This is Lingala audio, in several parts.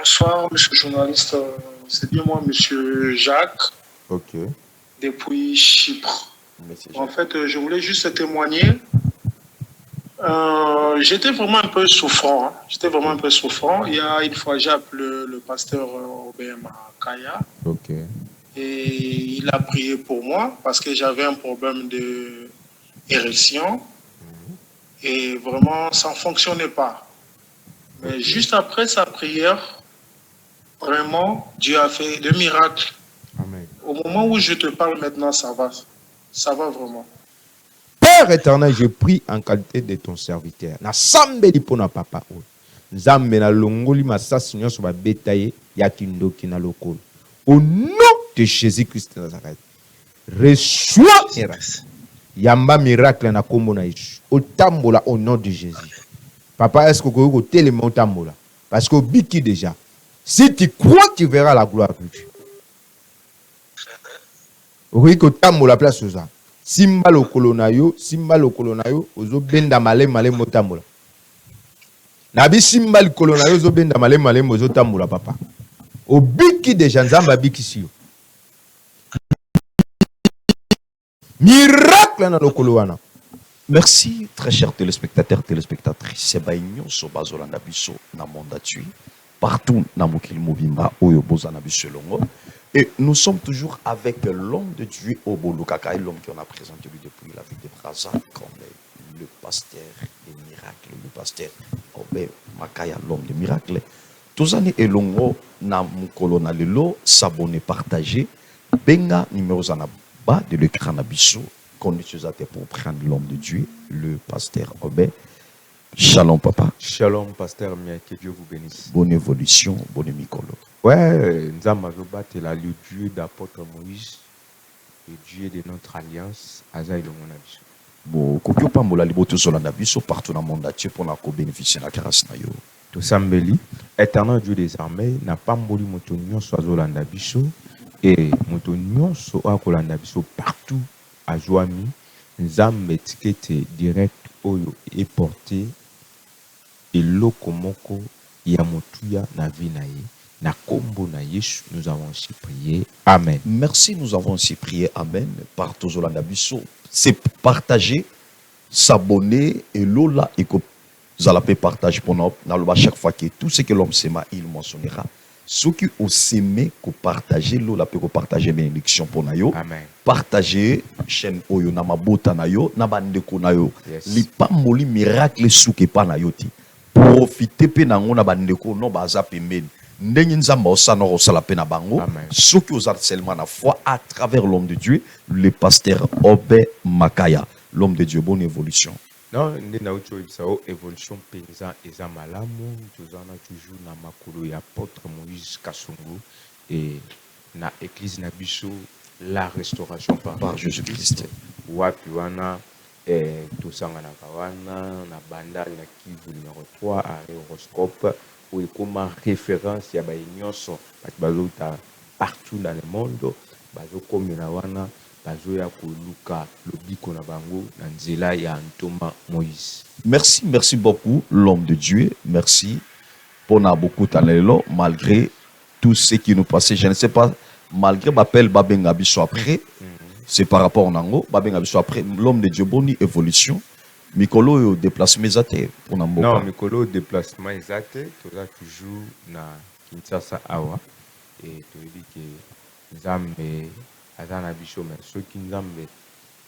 Bonsoir, monsieur le journaliste. C'est bien moi, monsieur Jacques, Ok. depuis Chypre. Monsieur En Jacques. fait, je voulais juste témoigner. J'étais vraiment un peu souffrant. Hein. J'étais vraiment un peu souffrant. Il y a une fois, j'ai appelé le pasteur OBM à Kaya Ok. et il a prié pour moi parce que j'avais un problème de érection et vraiment, ça ne fonctionnait pas. Mais Ok. juste après sa prière, vraiment, Dieu a fait des miracles. Amen. Au moment où je te parle maintenant, ça va. Ça va vraiment. Père éternel, je prie en qualité de ton serviteur. Na sambeli pona papa o. Nzambe na longoli masasi nyonso ba betaye ya kindoki na lokolo. Au nom de Jésus-Christ de Nazareth. Reçois miracle. Yamba miracle na kombo na Yesu. Otambola au nom de Jésus. Papa, est-ce que vous avez tellement otambola? Parce que biki déjà. Si tu crois, tu verras la gloire de Dieu. Oui, que otambola place aux gens. Simba lo kolonayo, ozo benda male motambola. Nabi simba lo kolonayo, ozo benda male mozo tambola papa. O biki déjà nzamba biki siyo. Miracle na lokolo wana. Merci, très chers téléspectateurs, téléspectatrices. C'est Baignon, Sobazolanda Bisso, na monde tui, partout na Mokil Mobimba, Oyo Bozana Bissolongo. Et nous sommes toujours avec l'homme de Dieu, Obolo Kaka, l'homme qu'on a présenté lui depuis la ville de Brazza, comme le pasteur des miracles, le pasteur Obe Makaya, l'homme des miracles. Tous années et longo, na Mukolo na lelo, s'abonner, partager, benga numéro bas de l'écran na Bisso. Qu'on utilise pour prendre l'homme de Dieu, le pasteur Obé. Shalom, papa. Shalom, pasteur Mia, que Dieu vous bénisse. Bonne évolution, bonne Mikolo. Ouais, Nzamba est là, le Dieu d'apôtre Moïse, le Dieu de notre alliance, Azaï le Monabiso. Bon, kokyo pa mola liboto zolanda biso partout dans le monde entier pour ko bénéficier de la grâce na yo. Tout sambeli, éternel Dieu des armées, n'a pas moli motonio soit zolanda biso, et motonio soit kolanda biso partout. Ajoami, Nzambe tikete direct oyo est porté et lokomoko yamotuya na vinaye na kombo na Yesu. Nous avons aussi prié. Amen. Merci, nous avons aussi prié. Amen. Partout au Landabiso, c'est partager, s'abonner et l'ola et que vous allez partager pour nous. Chaque fois que tout ce que l'homme s'aima, il mentionnera. Ceux qui ont s'aimé, que partager l'ola peut partager bénédiction pour nous. Amen. Partager chaîne oyo na mabota na yo na bandeko na yo. Yes. Li pamboli miracle souke pa na yo ti. Profiter pe na ngona bandeko no baza pembeni. Ndenge nzamba osana osala pe na bango. Ceux qui osent seulement la foi à travers l'homme de Dieu, le pasteur Obé Makaya, l'homme de Dieu. Bonne évolution. Non, nous avons évolution paysan et zamalamu. Nous avons toujours na makolo ya apôtre Moïse Kasongo et na église na biso la restauration par Jésus-Christ. Wapi wana tosanga na kawana na banda na Kivu numéro 3 à horoscope où comme référence ya ba nyonso bazota partout dans le monde bazo komela wana bazo ya koluka lobiko na bango na nzela ya Ntoma Moïse. Merci, merci beaucoup l'homme de Dieu. Merci pour na beaucoup talelo malgré tout ce qui nous passait. Je ne sais pas malgré m'appelle Babenga Biso après. C'est par rapport au Nango, Babenga Biso après l'homme de Dieu bonne évolution. Mikolo déplacement exact pour Namboka. Non, Mikolo déplacement exact, tu as toujours na Kinshasa awa et tu dis que Nzambe azana biso mais ceux qui Nzambe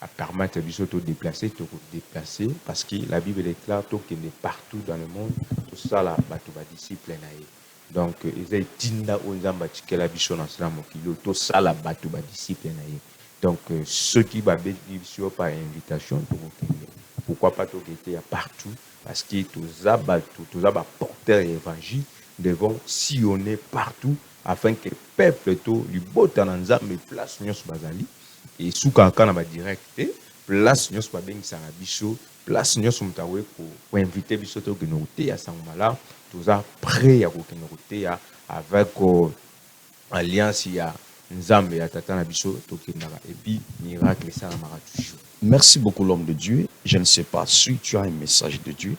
a permettre biso de déplacer parce que la Bible déclare qu'il est partout dans le monde tout ça là bato ba disciple na ye. Donc ils ont tinda o Nzamba tikela biso na sala mokilo tout ça là bato ba disciple na ye. Donc ceux qui ba bénéficier par invitation pourquoi pas tout était partout parce que tous les porteurs évangile devons sillonner partout afin que le peuple tout lui botananza mais place nyos bazali et sous quand na direct place nyos ba bengi sanga biso place nyos mutawe ko inviter biso to que nous té ya sangmala tous a prêt ya ko kenote ya avec alliance ya Nzambe ya tata na biso to kendaka et puis miracle ça mara toujours. Merci beaucoup l'homme de Dieu. Je ne sais pas si tu as un message de Dieu.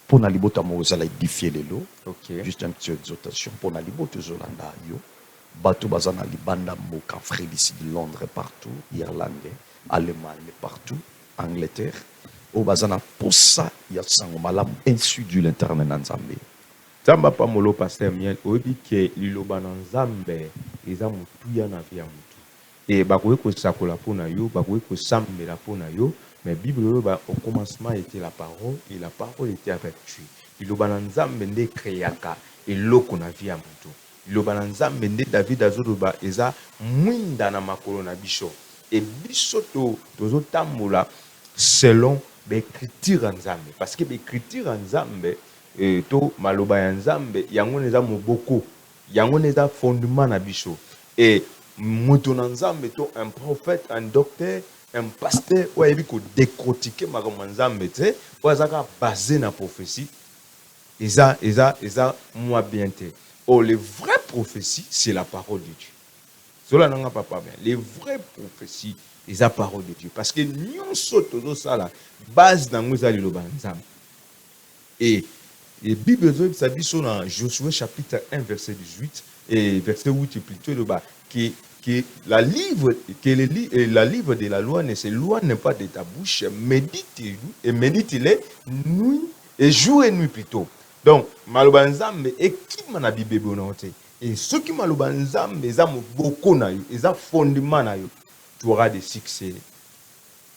pour na libota mozala édifier lelo. Ok. Juste une petite exhortation pour na libota zolanda yo. Bato bazana libanda moka frère d'ici de Londres partout, Irlande, Allemagne partout, Angleterre. Au bazana pour ça il y a sango malam insu du l'internet na Nzambe. Tamba pa molo pasteur miel obi ke liloba na Nzambe eza mutuya na via mutu. Et bakoye ko sakola pona yo, bakoye ko sambela pona yo, mais Bible ba au commencement était la parole et la parole était avec Dieu. Liloba na Nzambe nde créaka eloko na via mutu. Liloba na Nzambe nde David azoloba eza mwinda na makolo na biso. Et biso tozo tambola selon l'écriture en Nzambe, parce que l'écriture en Nzambe to maloba ya Nzambe yango neza moboko, yango neza fondement na biso. Et mutu na Nzambe to un prophète, un docteur, un pasteur ou yebi ko décortiquer makambo Nzambe te, ou azaka basé na prophétie. Eza moi bien te. Oh, les vraies prophéties, c'est la parole de Dieu. Cela n'a pas bien. Les vraies prophéties, c'est la parole de Dieu. Parce que nous sommes ça la base dans nous allons le Et la Bible dit dans Josué chapitre 1 verset 18 et verset 8 plutôt le bas que la livre de la loi n'est pas de ta bouche, médite-les nuit et jour et nuit plutôt. Donc maloba Nzambe ekima na Bible bonote. Et ceux qui maloba Nzambe eza moboko na yo, eza fondement na yo, tu auras des succès,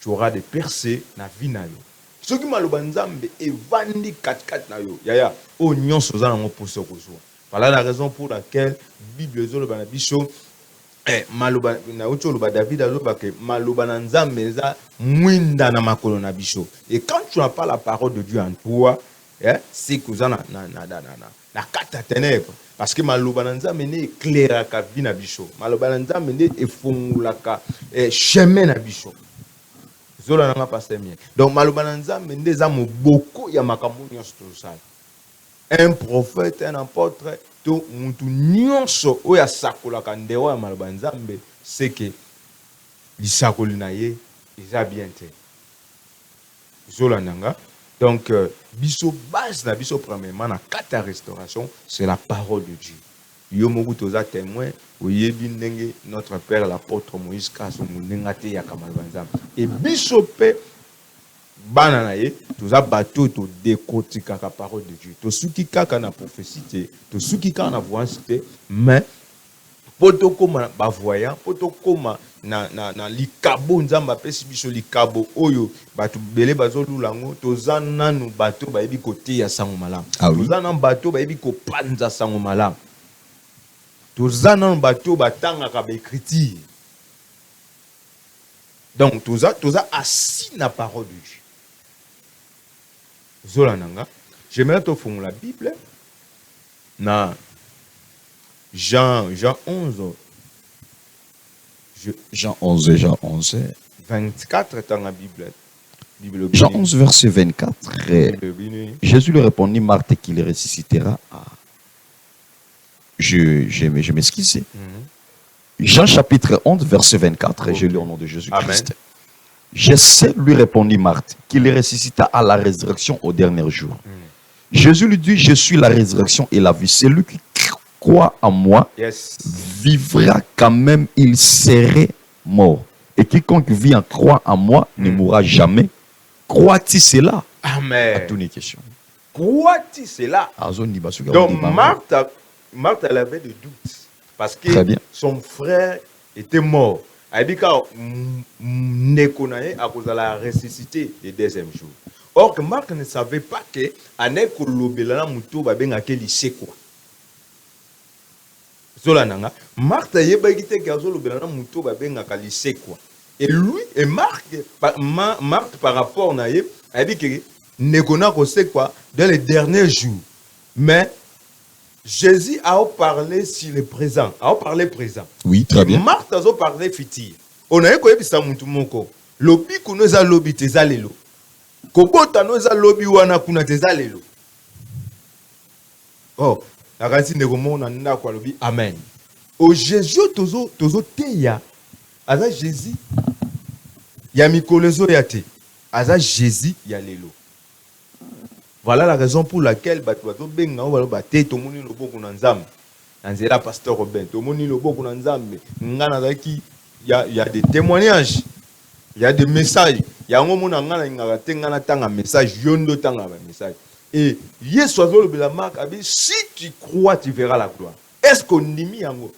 tu auras des percées na vie na yo. Ceux qui maloba Nzambe evandi kat na yo, yaya o nyonso za na ngo poso kozwa. Voilà la raison pour laquelle Bible zoloba na biso maloba na ocho loba David aloba ke maloba na Nzambe eza mwinda na makolo na biso. Et quand tu n'as pas la parole de Dieu en toi, c'est que ça na kata ténèbres parce que maloba na Nzambe ne éclairaka vie na biso, maloba na Nzambe ne efungulaka chemin na biso. Zola na pasteur mien. Donc maloba na Nzambe nde za moboko ya makambo nyonso tosala. Un prophète, un apôtre, to mutu nyonso oyo asakolaka ndewa ya maloba na Nzambe, c'est que lisakoli na ye eza bien te. Zola nanga. Donc, biso base na biso premièrement na kata restauration, c'est la parole de Dieu. Yo moku toza témoin, oyebi ndenge notre père l'apôtre Moïse Kasso munenga te ya kamaloba Nzambe. Et biso pe bana na ye, toza bato to décortiquer la parole de Dieu. To suki kaka na prophétie te, to suki kaka na voyance te, mais poto koma ba voyant, poto koma na likabo Nzambe apesi biso likabo oyo bato bele bazolula ngo toza nanu bato bayebi kote ya sango malamu. Toza nanu bato bayebi kopanza sango malamu. Toza nanu bato batangaka ba écriture. Donc toza assis na parole de Dieu. Zola nanga, j'aimerais te faire la Bible na Jean 11. Jean 11. 24 dans la Bible. Jean 11, verset 24. Jésus lui répondit, Marthe, qu'il ressuscitera. Je m'excuse. Jean chapitre 11, verset 24. Je lis au nom de Jésus-Christ. Je sais, lui répondit Marthe, qu'il ressuscita à la résurrection au dernier jour. Jésus lui dit, je suis la résurrection et la vie. Celui qui croit en moi vivra quand même, il serait mort. Et quiconque vit en croit en moi ne mourra jamais. Crois-tu cela? Amen. À toutes les questions. Crois-tu cela? Donc Marthe elle avait des doutes parce que son frère était mort. Elle dit qu'il a la ressuscité le deuxième jour. Or que Marthe ne savait pas que Anek Lobelana Moutou va bien accueillir lycée quoi. Zolananga, Marthe yebagite gazo Lobelana Moutou va bien accueillir lycée quoi. Et lui et Marthe par rapport na ye, elle dit que Nekona sait quoi dans les derniers jours. Mais Jésus a parlé sur le présent, a parlé présent. Oui, très bien. Marthe a parlé futur. On a écouté ça Moutou moko. Lobi kunoza lobi tezalelo. Kobota noza lobi wana kuna tezalelo. Oh, la racine de Romo na nda kwa lobi amen. O Jésus tozo teya. Aza Jésus ya mikolezo ya te. Aza Jésus ya lelo. Voilà la raison pour laquelle bato benga wala baté to moni loboko na nzambe. Nzela pasteur Robin, to moni loboko na nzambe. Ngana zaki il y a des témoignages. Il y a des messages. Il y a un moment où on a un message, yondo tanga un message. Et Yesu azolo la marque si tu crois tu verras la gloire. Est-ce qu'on nimi yango?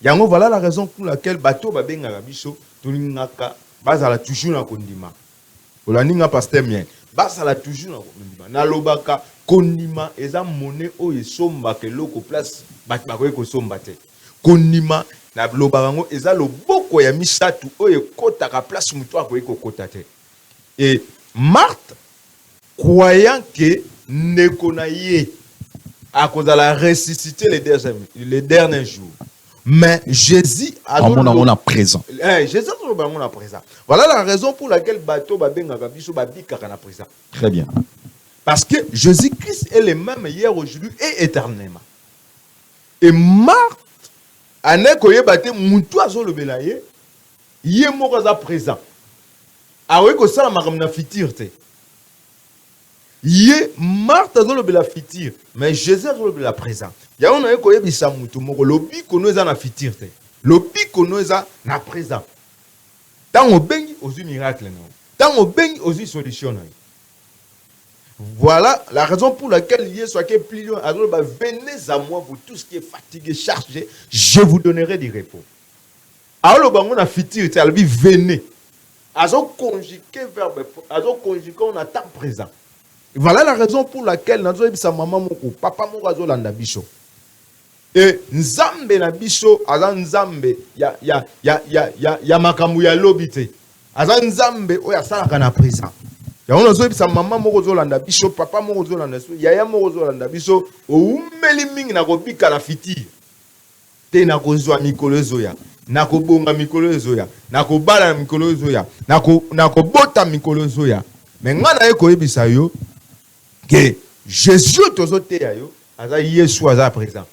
Yango voilà la raison pour laquelle bateau ba benga biso tulingaka bazala toujours na kondima. Olaninga pasteur mien. Bazala toujours na kondima. Na lobaka kondima eza monnaie o esomba ke loko place bat ba ko somba te. Kondima na lobarango eza loboko ya misatu oyo kotaka place mutu akoyi kokota te. Et Marthe croyant que Nekonaye a cause de la ressuscité les derniers jours. Mais Jésus a présent. Jésus a présent. Voilà la raison pour laquelle bateau babenga biso babika na présent. Très bien. Parce que Jésus-Christ est le même hier, aujourd'hui et éternellement. Et Marthe anekoye bate mutu azolobela ye ye moko za présent. Awe ko sala makamna fitirte. Ye Marthe azolobela fitir, mais Jésus azolobela présent. Ya on a koyebisa mutu moko lobi kono eza na fitirte. Lobi kono eza na présent. Tant obengi ozu miracle na. Tant obengi ozu solution na. Voilà la raison pour laquelle Jésus a plus loin azoloba venez à moi vous tous qui êtes fatigués, chargés, je vous donnerai du repos. Alors bango na fitirte, albi venez. Azo conjugué verbe, azo conjugué on attend présent. Voilà la raison pour laquelle nous avons maman moko, papa moko azolanda biso. Et nzambe na biso aza nzambe ya makambu ya lobite. Aza nzambe oya salaka na présent. Ya on azobisa maman moko azolanda biso, papa moko azolanda biso, yaya moko azolanda biso, oumeli mingi na kobika na fitir. Te na kozwa mikolo ezoya. Na kobonga mikolo ezoya, na kobala mikolo ezoya, na kobota mikolo ezoya. Mais ngana ye koyebisa yo que Jésus tozote ya yo aza Yesu aza présent.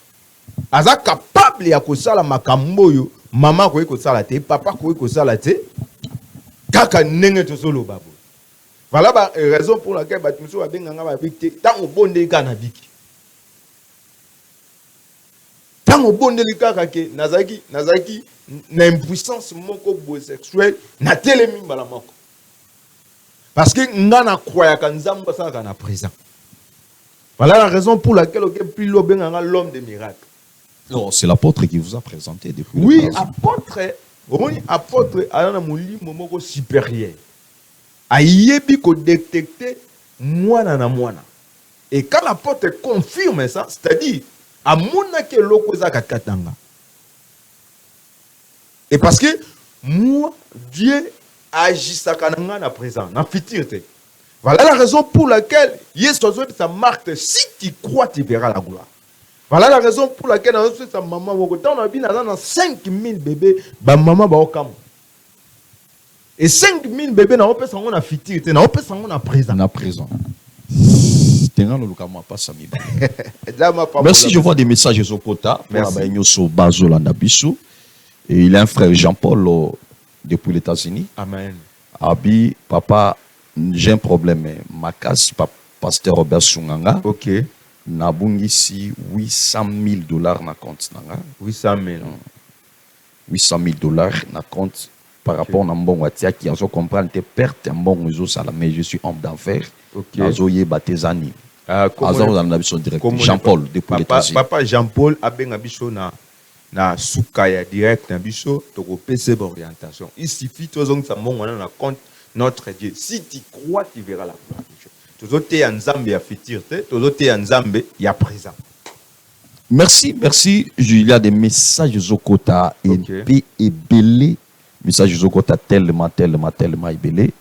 Aza capable ya kosala makambo yo mama koyi kosala te, papa koyi kosala te. Kaka ndenge tozoloba bo. Voilà la raison pour laquelle batimiso ba benga ba bikte tant obonde ka na biki. Tant obonde kaka ke nazaki na impuissance moko bo sexuelle na telemi mbala moko. Parce que ngana croya ka nzamba saka na présent. Voilà la raison pour laquelle plus l'homme de miracle. Non, c'est l'apôtre qui vous a présenté depuis. Oui, apôtre a un moment supérieur. Ayebi ko détecter moana na moana. Et quand l'apôtre confirme ça, c'est-à-dire à mona ke loko za katanga. Et parce que moi Dieu agit na présent, na fitirte. Voilà la raison pour laquelle Yesu ça marque si tu crois tu verras la gloire. Voilà la raison pour laquelle sa maman on a bien dans 5000 bébés ba maman ba okam. Et 5000 bébés na opé sango na fitirte, na opé sango na présent. Na présent. Merci, je vois des messages au Kota. Et il a un frère Jean-Paul depuis les États-Unis. Amen. Abi, papa, j'ai un problème. Ma casse, pasteur Robert Sunganga. Ok. Nabungisi $800,000 na compte. 800,000. $800,000 na compte. Par rapport à mon watia qui a comprendre tes pertes, mais je suis homme d'enfer. Ok. Azoye batezani. Jean-Paul depuis les États-Unis. Papa Jean-Paul a bien biso na sukaya direct na biso to ko PC orientation. Il suffit to zong sa mon na compte notre Dieu. Si tu crois tu verras la gloire de Dieu. Tozote ya nzambe ya fitirte, tozote ya nzambe ya présent. Merci. Il y a des messages Zokota et belé. Message Zokota tellement belé.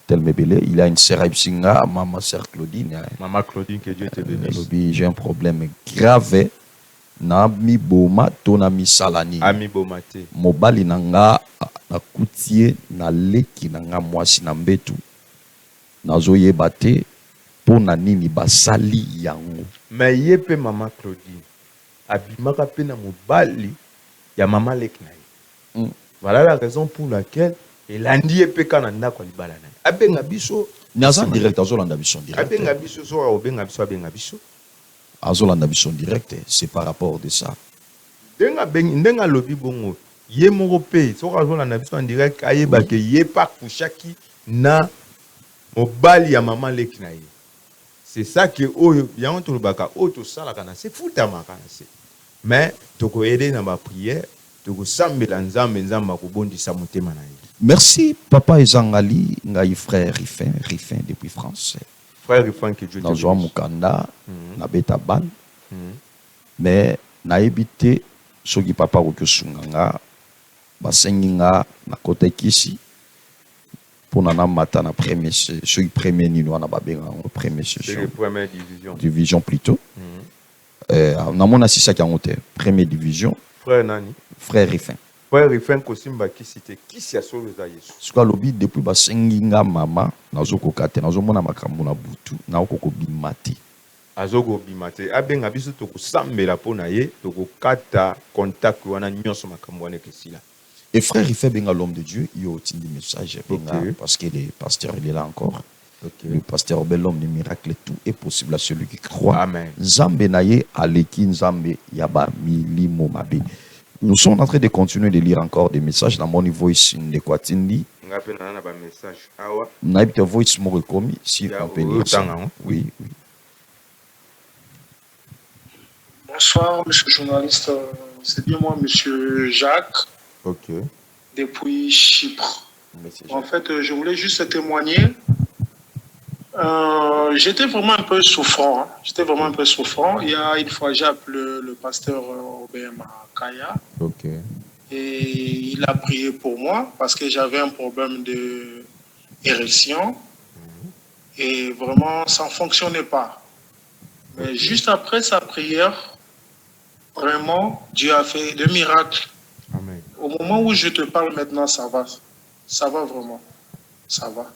Il y a une sœur Ibsinga, maman sœur Claudine. Maman Claudine, que Dieu te bénisse. J'ai un problème grave. Nami boma tonami salani. Ami bomate. Mobali nanga na kutie na leki nanga mwasi na mbetu. Nazoye bate pona nini basali yango. Mais yepe maman Claudine. Abimaka pe na mobali ya maman leki na. Voilà la raison pour laquelle il a dit que quand on a libala abenga biso Niaza direct, Azolanda Biso direct. Abenga biso so obenga biso abenga biso. Azolanda Biso direct, c'est par rapport de ça. Ndenga lobi bongo. Ye moko pe so azolanda biso en direct ayeba ke ye pa kushaki na mobali ya maman leki na ye. C'est ça que oyo yango to lobaka o to sala kana c'est futama kana c'est. Mais toko aider na ba prière, toko sambela nzambe nzamba ko bondisa motema na ye. Merci, papa Ezangali, ngai frère Rifin depuis France. Frère Rifin que Dieu te Nazwa bénisse. Mukanda, na beta ban. Mais na ebité soki papa okosunganga basenginga na kota kisi pona na mata na premier soki premier nino wana babenga en première C'est session. la première division. Division plutôt. Na mona sisa kangote première division Frère Nani. frère Rifin. Frère Rifin kosimba kisite kisi ya solo za Yesu. Soka lobi depuis basenginga mama nazokoka te nazomona makambo na butu na okoko bimati. Azogo bimate abenga biso toko sambela pona ye toko kata contact wana nyonso makambo wana kesila. Et frère Rifin benga l'homme de Dieu, il y a aussi des messages benga Ok. parce que le pasteur il est là encore. Ok. Le pasteur bel homme des miracles, tout est possible à celui qui croit. Amen. Nzambe naye aleki nzambe yaba milimo mabe. Nous sommes en train de continuer de lire encore des messages dans mon voice de Kwatindi. Ngape na ba message awa. Naibte voice mo rekomi si Ya, on peut lire ça. otanga, hein? Oui, oui. Bonsoir, monsieur le journaliste. C'est bien moi, monsieur Jacques, Ok. depuis Chypre. Message. En fait, je voulais juste témoigner. J'étais vraiment un peu souffrant. Hein. J'étais vraiment un peu souffrant. Il y a une fois, j'ai appelé le pasteur OBM à Kaya Ok. et il a prié pour moi parce que j'avais un problème d'érection et vraiment, ça ne fonctionnait pas. Mais juste après sa prière, vraiment, Dieu a fait des miracles. Amen. Au moment où je te parle maintenant, ça va. Ça va vraiment. Ça va.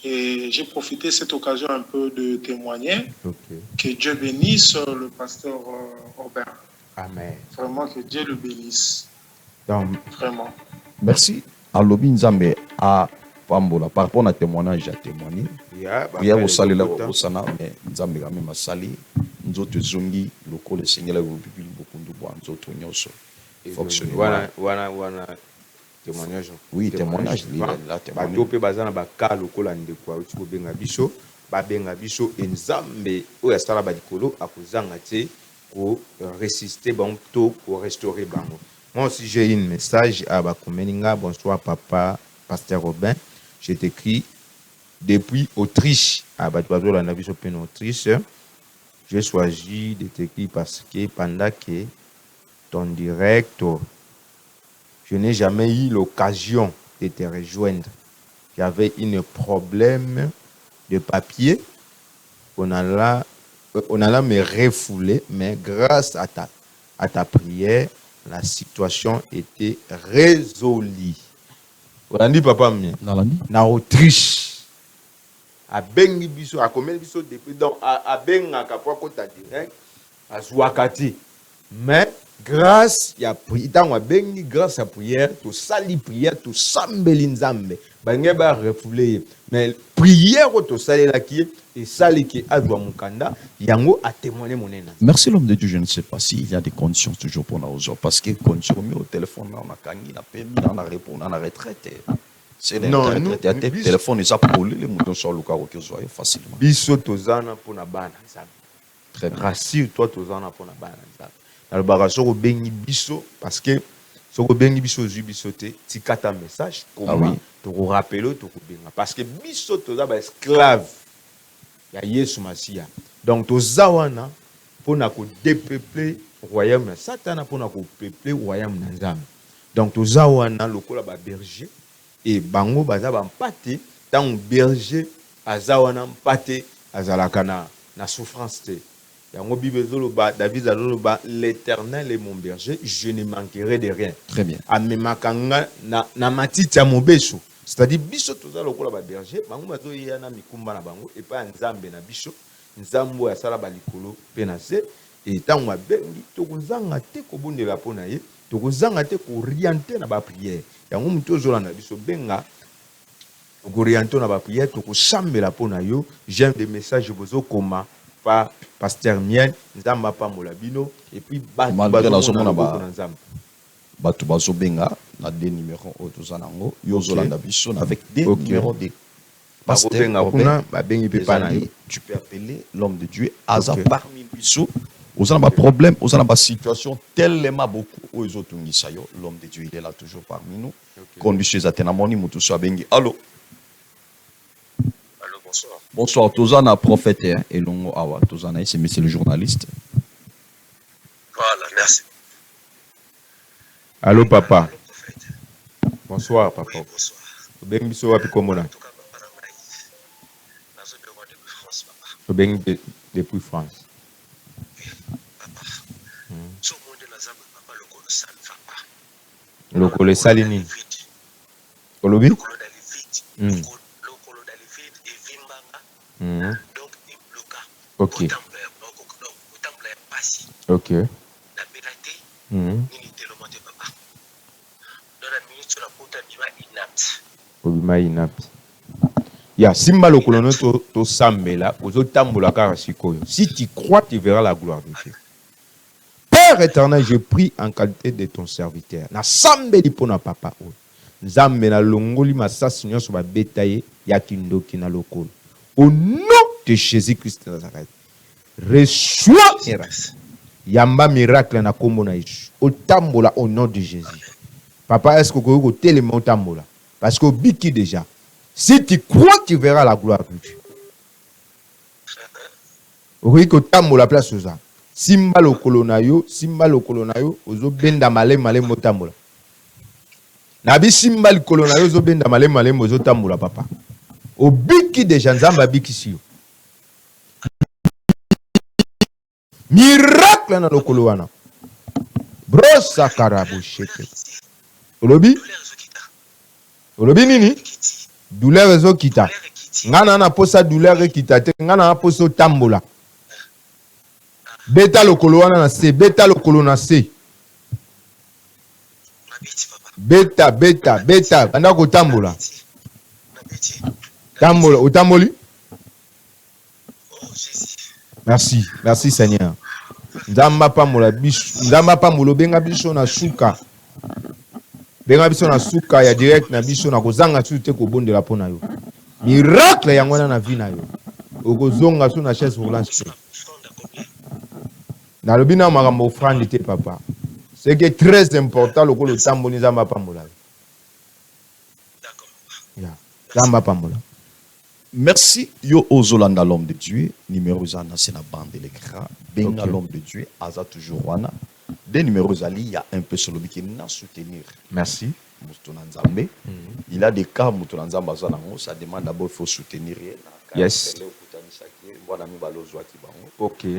Et j'ai profité de cette occasion un peu de témoigner. Ok. Que Dieu bénisse le pasteur Robert. Amen. Vraiment que Dieu le bénisse. Donc, Vraiment. Merci. Alobi nzambe a pambola par rapport à témoignage à témoigner. ya Il y a aussi là au sana mais nzambe quand même sali nzoto zongi loko le seigneur le bibili bokundu bwa nzoto nyoso. Fonctionne. wana témoignage. Oui, témoignage là Bato témoignage. pe bazana baka lokola ndeko auti kobenga biso babenga biso enzambe oyo asala badikolo akozanga te ko résister bango to ko restaurer bango. Moi aussi j'ai une message à Bakomeninga. Bonsoir papa pasteur Robin. J'ai écrit depuis Autriche à Batouazola na biso pe Autriche. J'ai choisi de t'écrire parce que pendant que ton direct je n'ai jamais eu l'occasion de te rejoindre. J'avais un problème de papier. On allait me refouler, mais grâce à ta prière, la situation était résolue. On a dit papa mien, Nalandi. na Autriche. A bengi biso, a combien biso depuis donc a benga kapwa kota direct, a zouakati. Mais grâce ya prière, on bengi grâce à prière, to sali prière, to sambeli nzambe. Bange ba refouler. Mais prière to sali la qui et sali qui adwa mukanda, yango a témoigné mon ena. Merci l'homme de Dieu, je ne sais pas s'il y a des conditions toujours pour nous parce que conditions au téléphone on a gagné la paix, on a répondu, on a retraité. C'est Non, retraité. nous- Téléphone ils a pollué les moutons sur le carreau que soit facilement. Biso tozana pona bana nzambe. Très bien. Rassure-toi tozana pona bana nzambe. Na lobaka soko bengi biso parce que soko bengi biso zui biso te tikata message Ah oui. to ko rappeler to ko benga parce que biso toza ba esclave ya Yesu Masia. Donc toza wana pona ko dépeupler royaume na Satana pona ko peupler royaume na nzambe. Donc toza wana lokola ba berger et bango baza ba mpate tant berger aza wana mpate azalaka na souffrance te. Yango Bible zoloba David zoloba l'Éternel est mon berger, je ne manquerai de rien. Très bien. Amemakanga na matiti ya mobeso. C'est-à-dire biso toza lokola ba berger, bango bazo ya na mikumba na bango et pas nzambe na biso. Nzambo ya sala ba likolo pe na se et tango abengi tokozanga te kobondela pona ye, tokozanga te ko orienter na ba prière. Yango muto zolanda biso benga orienté na ba prière to ko sambela pona yo. J'aime des messages bozo koma par pasteur Mien nzamba pa molabino et puis malgré la somme na nzamba. Batu bazo benga na des numéros autozanango yo zolanda biso avec des numéros de pasteur kuna ba bengi pe pa na yo. Tu peux appeler l'homme de Dieu Aza parmi biso. Aux a problème, aux a situation tellement beaucoup. L'homme de Dieu, il est là toujours parmi nous. Condition Zatenamoni, Mutusa Bengi. Allô? Allô, bonsoir. Bonsoir, Tozana, prophète, et Longo Awa. Tozana, c'est monsieur le journaliste. Voilà, merci. Allô, papa. Bonsoir, papa. Oui, bonsoir. Bengi biso wapi komona? En tout cas, papa Rangaï. Nazo de depuis France, papa. Bengi depuis France. So monde na zamba papa lokolo san papa. Lokolo salini. Olobi? Lokolo dali vite. Lokolo dali vite et vimbanga. Donc il bloca. OK. Autant passi. OK. La belate. Ni tellement monter papa. Dans la minute sur la puta bima inapt. Obima inapt. Ya simba lokolo no to sambela ozo tambola kaka sikoyo. Si tu crois tu verras la gloire de Dieu. Père éternel, je prie en qualité de ton serviteur. Na sambeli pona papa o. Nzambe na longoli masasi nyonso ba betaye ya kindoki na lokolo. Au nom de Jésus-Christ de Nazareth. Reçois miracle. Yamba miracle na kombo na Yesu. Otambola au nom de Jésus. Papa, est-ce que vous avez tellement otambola? Parce que biki déjà. Si tu crois, tu verras la gloire de Dieu. Oui, que tambola place aux gens. Simba lo kolonayo, ozo benda male motambola. Nabi simba lo kolonayo, ozo benda male ozo tambola papa. O biki déjà nzamba biki siyo. Miracle na lo kolowana. Brosa karabo sheke. Olobi? Olobi nini? Douleur ezo kita. Ngana na posa douleur kita te, ngana na posa tambola. Beta lokolo wana na se, beta lokolo na se. Beta. Banda ko tambola. Tambola, otamboli? Merci Seigneur. Nzamba pa mola biso, nzamba pa molo benga biso na suka. Benga biso na suka ya direct na biso na kozanga tu te ko bondela pona yo. Miracle yango na vie na yo. Okozonga su na chaise roulante. Na lobina makambo offrande te papa. Ce qui est très important lokolo tamboni nzamba pa mola. D'accord. Ya. Nzamba pa mola. Merci, yo ozolanda l'homme de Dieu, numéro zana c'est la bande de l'écran, benga l'homme de Dieu, aza toujours wana. Des numéros ali, il y a un peu sur le qui n'a soutenir. Merci. Moutonanzambe. Il a des cas Moutonanzamba zanango, ça demande d'abord il faut soutenir. Yes. OK. Tu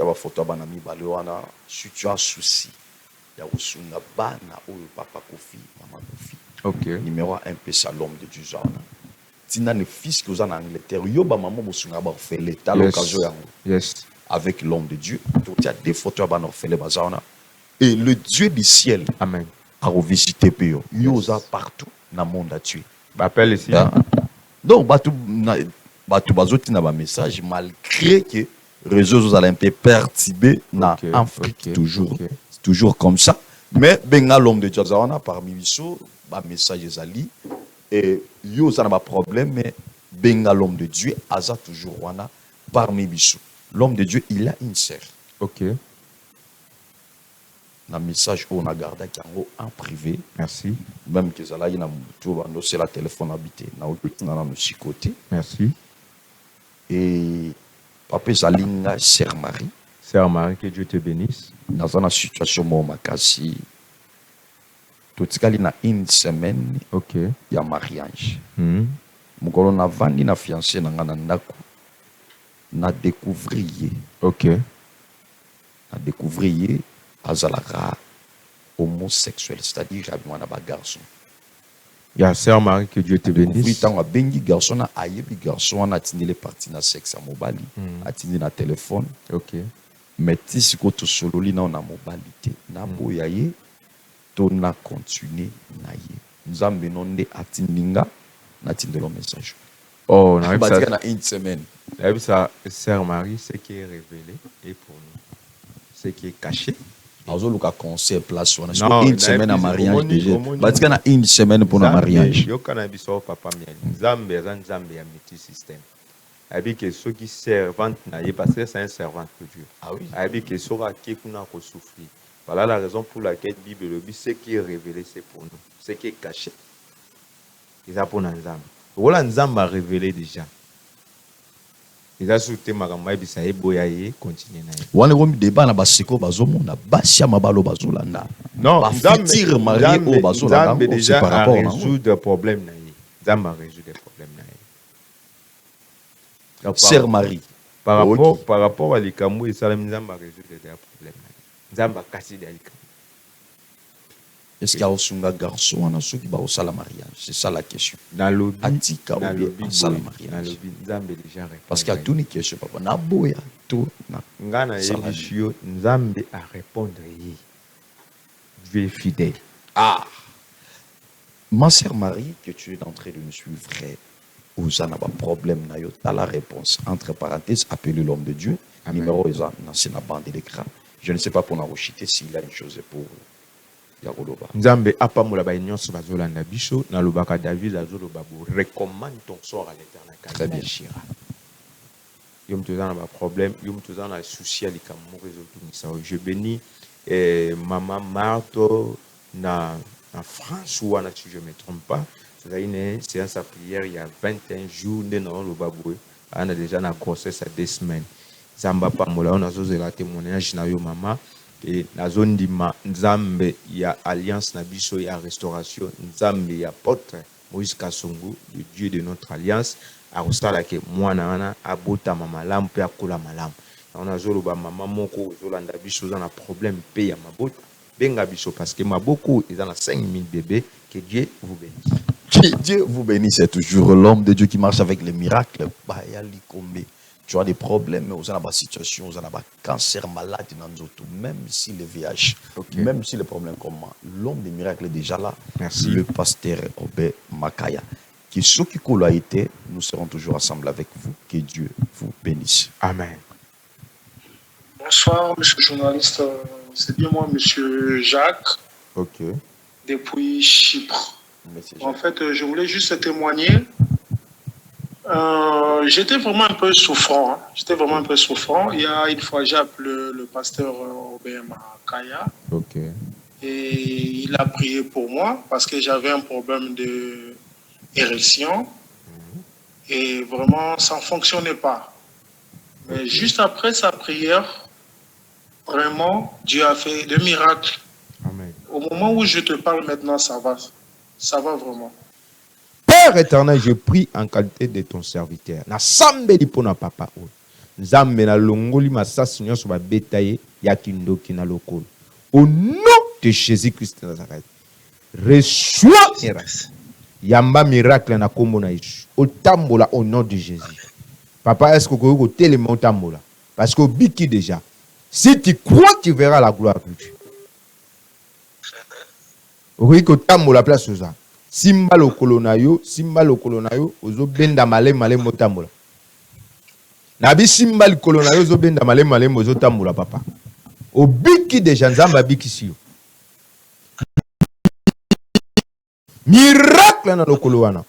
as une photo de mi balwana, si tu as souci, il y a aussi une bana ou papa Kofi, maman Kofi. OK. Numéro 1 peu ça l'homme de Dieu zana. Tina ne fils que vous en Angleterre, yo ba maman mosunga ba fait l'état l'occasion yango. Yes. Avec l'homme de Dieu. Donc il y a des photos à faire bazana et le Dieu du ciel. Amen. A revisité Péo. Yosa partout dans le monde à tuer. Appelle ici. Donc batu bazoti na ba message malgré que réseaux sociaux un peu perturbé na Afrique toujours. C'est toujours comme ça. Mais benga l'homme de Dieu zana parmi biso ba message ezali. Et yo ça n'a pas problème mais benga l'homme de Dieu aza toujours wana parmi biso. L'homme de Dieu il a une sœur. OK. Un message qu'on a gardé en privé. Merci. Même que ça là il a c'est la téléphone habité na aussi côté. Merci. Et papa Zalinga sœur Marie. Sœur Marie, que Dieu te bénisse. Dans une situation mo makasi tout na une semaine. OK. Il y a mariage. Mukolo na vandi na fiancé na ngana ndako. Na découvrir. OK. Na découvrir azalaka homosexuel, c'est-à-dire abimana ba garçon. Il y a sœur Marie, que Dieu te bénisse. Oui, tant bengi garçon na ayebi garçon na tindi les parties na sexe à mobali, atindi na téléphone. OK. Mais si ko to sololi na mobilité na boyaye to na continuer na ye. Nzambe nonde atindinga natindelo message. Oh, on arrive Batika ça. na une semaine. Ça, Sœur Marie, ce qui est révélé est pour nous. Ce qui est caché. Azoluka concert place wana. Non, Une semaine à mariage déjà. Batika na une semaine pour le Nzambe, mariage. yo kana biso papa miel. Nzambe eza nzambe ya multi système. Abi que ceux qui servante na ye parce que c'est un servant de Dieu. Ah oui. Abi que sera qui kuna ko souffrir. Voilà la raison pour laquelle Bible le dit ce qui est révélé c'est pour nous. Ce qui est caché. Ils a pour nzambe. Voilà nzambe a révélé déjà. Ils a souté makambo bisa eboya ye continuer na ye. Wana romi débat na basiko bazomona basia mabalo bazolanda. Non, futur marié au bazolanda. Nzambe déjà par a rapport à résoudre des problèmes na ye. Nzambe a résoudre des problèmes na ye. Donc, Sœur Marie. par Ok. rapport à likambo et salam Nzambe a résoudre des problèmes na ye. Nzambe a cassé des likambo. Est-ce qu'il y a un garçon wana soki ba osala mariage? C'est ça la question. Dans le but, Atika ou bien osala mariage. Nzambe déjà répond. Parce qu'il y a tout une question papa. Na boya tout na. Ngana yebishio Nzambe a répondre ye. Dieu est fidèle. Ah. Ma sœur Marie, que tu es en train de me suivre, frère, où ça n'a pas de problème, tu as la réponse. Entre parenthèses, appelez l'homme de Dieu. Amen. Numéro est dans la bande d'écran. Je ne sais pas pour Narochité s'il a une chose pour Yakoloba. Nzambe apamola ba nyonso bazolanda biso na lobaka David azoloba bo recommande ton sort à l'Éternel. Très bien. Yom tozana ba problème, yom tozana souci à likambo résoudre. Je bénis maman Marthe na France ou si je ne me trompe pas. C'est une séance à prière il y a 21 jours dans le baboué. On a déjà une grossesse à 2 semaines. Zamba pamola on a zozé la témoignage na yo maman. Et la zone d'Ima, Nzambe, il y a alliance, Nabiso, il y a restauration, Nzambe, il y a apôtre, Moïse Kassongo, le Dieu de notre alliance, a restaurer que moi, Nana, a bota mamalam, pe a kola malam. On a zoloba maman, moko, zolanda biso, on a problème, paye à ma botte, benga biso, parce que ma beaucoup, ils en a 5000 bébés, que Dieu vous bénisse. Que Dieu vous bénisse, c'est toujours l'homme de Dieu qui marche avec les miracles. Bah, y a l'ikombe. Tu as des problèmes, mais vous avez des situations, vous avez un cancer malade, même si le VIH, Okay. même si le problème comment, l'homme des miracles est déjà là. Merci. Le pasteur Obé Makaya. Qui ceux qui a été, nous serons toujours ensemble avec vous. Que Dieu vous bénisse. Amen. Bonsoir, monsieur le journaliste. C'est bien moi, monsieur Jacques, Ok. depuis Chypre. Merci, En fait, je voulais juste témoigner. J'étais vraiment un peu souffrant. J'étais vraiment un peu souffrant. Il y a une fois, j'ai appelé le pasteur OBM Kaya Ok. et il a prié pour moi parce que j'avais un problème d'érection et vraiment, ça ne fonctionnait pas. Mais juste après sa prière, vraiment, Dieu a fait des miracles. Amen. Au moment où je te parle maintenant, ça va. Ça va vraiment. Père éternel, je prie en qualité de ton serviteur. Na sambeli pona papa o. Nzambe na longoli masasi nyonso ba betaye ya kindoki na lokolo. Au nom de Jésus-Christ de Nazareth. Reçois miracle. Yamba miracle na kombo na Yesu. Otambola au nom de Jésus. Papa, est-ce que vous pouvez tellement otambola? Parce que biki déjà. Si tu crois, tu verras la gloire de Dieu. Oui, que tambola place aux gens. Simba lo kolonayo, ozo benda male motambola. Nabi simba lo kolonayo, ozo benda male ozo tambola papa. O biki de Nzamba biki siyo. Miracle na lo kolowana.